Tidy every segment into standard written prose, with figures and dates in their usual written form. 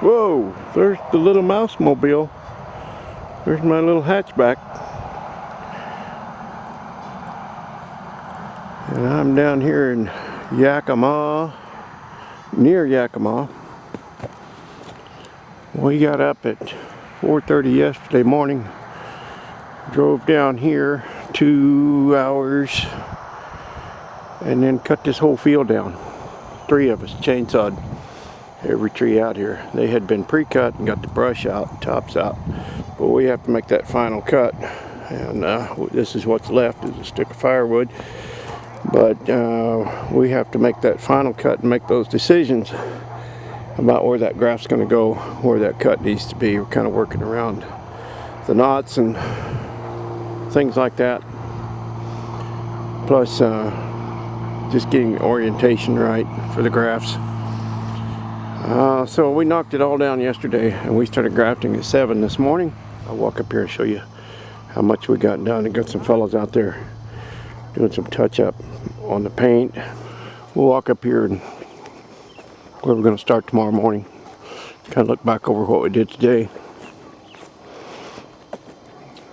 Whoa, there's the little mouse mobile. There's my little hatchback. And I'm down here in Yakima, near Yakima. We got up at 4:30 yesterday morning. Drove down here 2 hours and then cut this whole field down. 3 of us chainsawed every tree out here. They had been pre-cut and got the brush out, tops out, but we have to make that final cut, and this is what's left, is a stick of firewood. But we have to make that final cut and make those decisions about where that graft's going to go, where that cut needs to be. We're kind of working around the knots and things like that, plus just getting orientation right for the grafts. So we knocked it all down yesterday and we started grafting at 7 this morning. I'll walk up here and show you how much we got done. And got some fellows out there doing some touch up on the paint. We'll walk up here and where we're going to start tomorrow morning. Kind of look back over what we did today.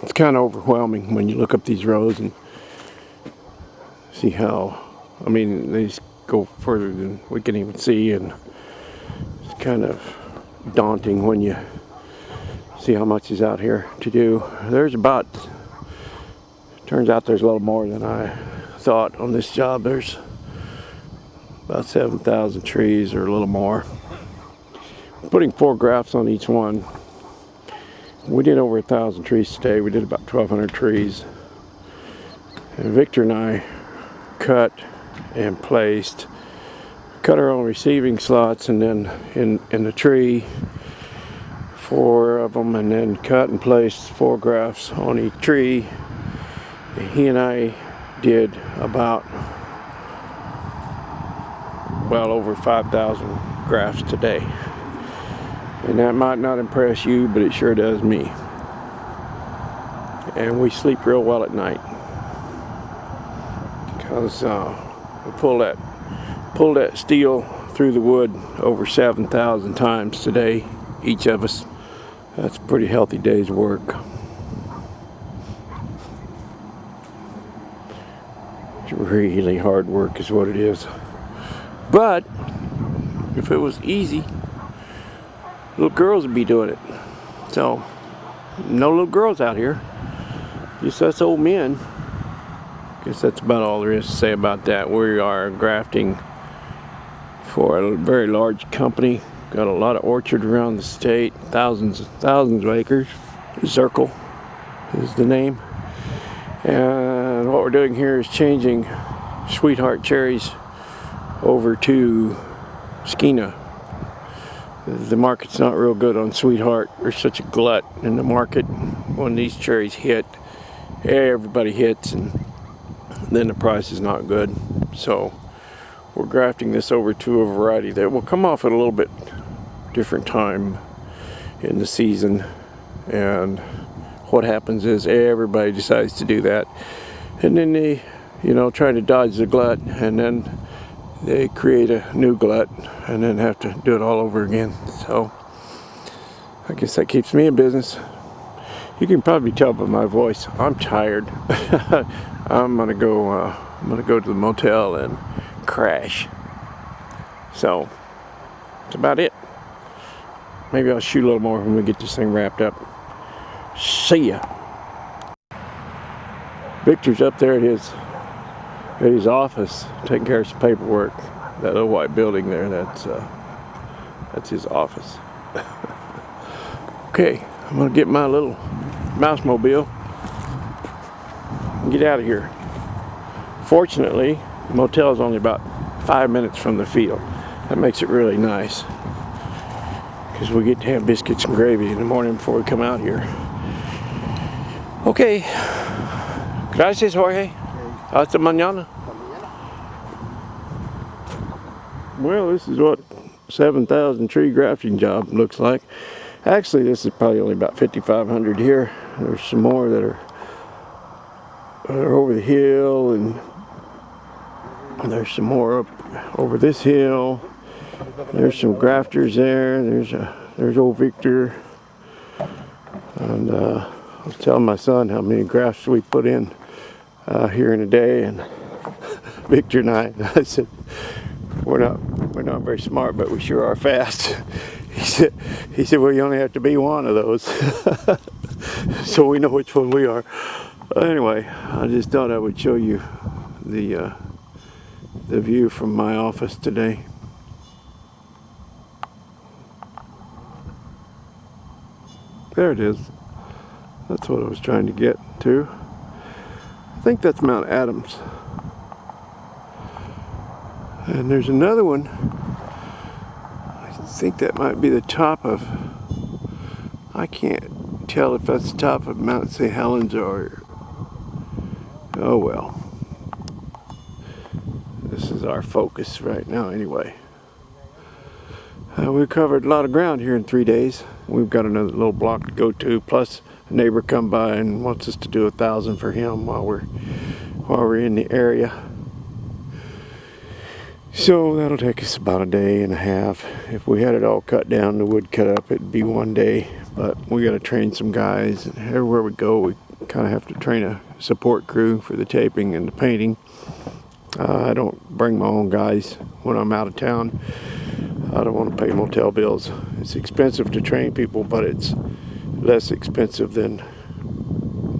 It's kind of overwhelming when you look up these rows and see how, I mean, they just go further than we can even see, and it's kind of daunting when you see how much is out here to do. There's about, turns out there's a little more than I thought on this job. There's about 7,000 trees or a little more. Putting 4 grafts on each one. We did over 1,000 trees today. We did about 1,200 trees. And Victor and I cut and placed, cut our own receiving slots, and then in the tree, 4 of them, and then cut and placed 4 grafts on each tree. He and I did about well over 5,000 grafts today. And that might not impress you, but it sure does me. And we sleep real well at night, because we pulled that steel through the wood over 7,000 times today, each of us. That's a pretty healthy day's work. It's really hard work is what it is. But if it was easy, little girls would be doing it. So no little girls out here, just us old men. Guess that's about all there is to say about that. We are grafting for a very large company. Got a lot of orchard around the state, thousands of acres. Zirkle is the name. And what we're doing here is changing Sweetheart cherries over to Skeena. The market's not real good on Sweetheart. There's such a glut in the market. When these cherries hit, everybody hits, and then the price is not good. So we're grafting this over to a variety that will come off at a little bit different time in the season. And what happens is everybody decides to do that, and then they, try to dodge the glut, and then they create a new glut and then have to do it all over again. So I guess that keeps me in business. You can probably tell by my voice, I'm tired. I'm gonna go to the motel and crash. So that's about it. Maybe I'll shoot a little more when we get this thing wrapped up. See ya. Victor's up there at his office taking care of some paperwork. That little white building there, that's his office. Okay, I'm gonna get my little mouse mobile and get out of here. Fortunately, the motel is only about 5 minutes from the field. That makes it really nice, because we get to have biscuits and gravy in the morning before we come out here. Okay, gracias, Jorge. Hasta mañana. Well, this is what 7,000 tree grafting job looks like. Actually, this is probably only about 5,500 here. There's some more that are over the hill, and there's some more up over this hill. There's some grafters there. There's there's old Victor. And I was telling my son how many grafts we put in here in a day, and Victor and I said, we're not very smart, but we sure are fast. He said, well, you only have to be one of those, so we know which one we are. Anyway, I just thought I would show you the view from my office today. There it is. That's what I was trying to get to. I think that's Mount Adams. And there's another one. I think that might be the top of, I can't tell if that's the top of Mount St. Helens or, oh well. This is our focus right now anyway. We've covered a lot of ground here in 3 days. We've got another little block to go to, plus a neighbor come by and wants us to do 1,000 for him while we're in the area. So that'll take us about a day and a half. If we had it all cut down, the wood cut up, it'd be 1 day. But we got to train some guys. Everywhere we go, we kind of have to train a support crew for the taping and the painting. I don't bring my own guys when I'm out of town. I don't want to pay motel bills. It's expensive to train people, but it's less expensive than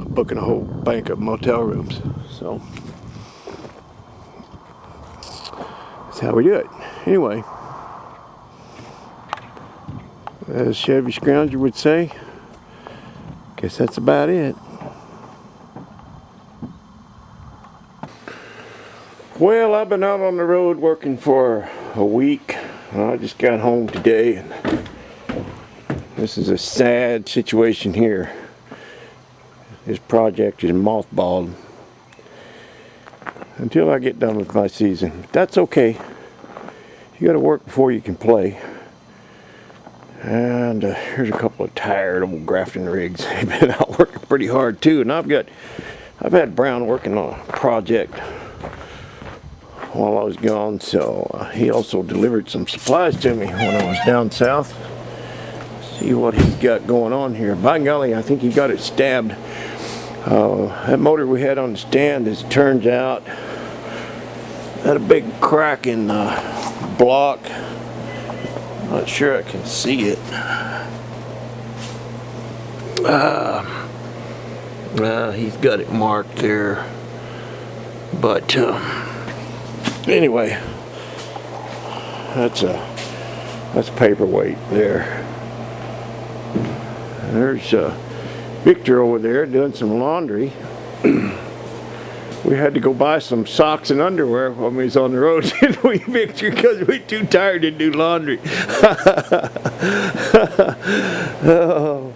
booking a whole bank of motel rooms. So that's how we do it. Anyway, as Chevy Scrounger would say, guess that's about it. Well, I've been out on the road working for a week. I just got home today, and this is a sad situation here. This project is mothballed until I get done with my season. But that's okay. You got to work before you can play. And here's a couple of tired old grafting rigs. They've been out working pretty hard too. And I've had Brown working on a project while I was gone, so he also delivered some supplies to me when I was down south. See what he's got going on here. By golly, I think he got it stabbed. That motor we had on the stand, as it turns out, had a big crack in the block. Not sure I can see it. He's got it marked there, but anyway, that's paperweight there. There's Victor over there doing some laundry. We had to go buy some socks and underwear when we was on the road, didn't we, Victor? Because we were too tired to do laundry. Oh,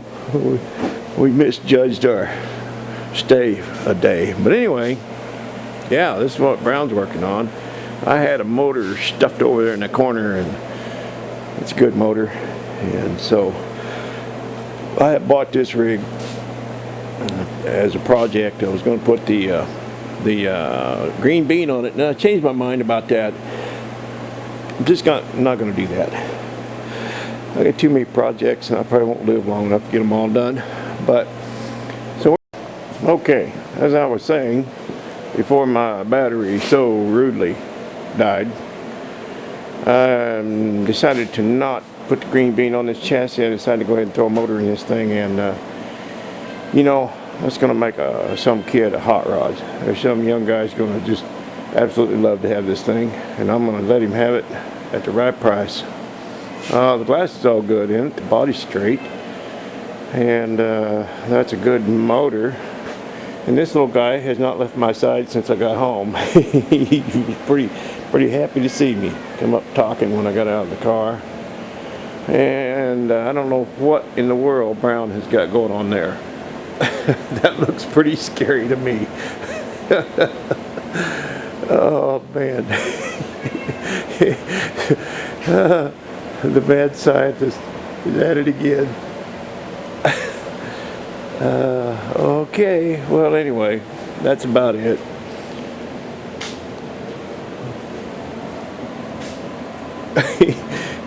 we misjudged our stay a day. But anyway, yeah, this is what Brown's working on. I had a motor stuffed over there in the corner, and it's a good motor, and so I had bought this rig as a project. I was going to put the green bean on it, and I changed my mind about that. I'm just not going to do that. I got too many projects, and I probably won't live long enough to get them all done. But so okay, as I was saying before my battery so rudely died, I decided to not put the green bean on this chassis. I decided to go ahead and throw a motor in this thing, and you know, that's going to make some kid a hot rod. There's some young guy's going to just absolutely love to have this thing, and I'm going to let him have it at the right price. The glass is all good in it, the body's straight, and that's a good motor. And this little guy has not left my side since I got home. He was pretty happy to see me. Come up talking when I got out of the car. And I don't know what in the world Brown has got going on there. That looks pretty scary to me. Oh man. The mad scientist is at it again. Okay, well anyway, that's about it.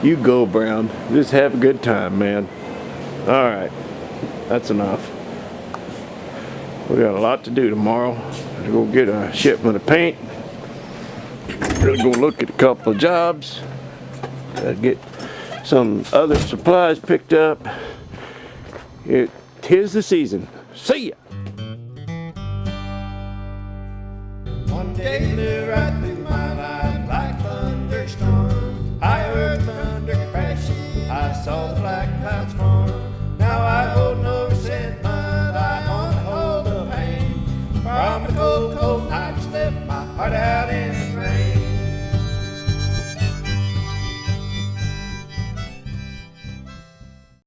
You go, Brown. Just have a good time, man. All right. That's enough. We got a lot to do tomorrow. Gotta go get a shipment of paint. Gotta go look at a couple of jobs. Gotta get some other supplies picked up. Tis the season. See ya! One day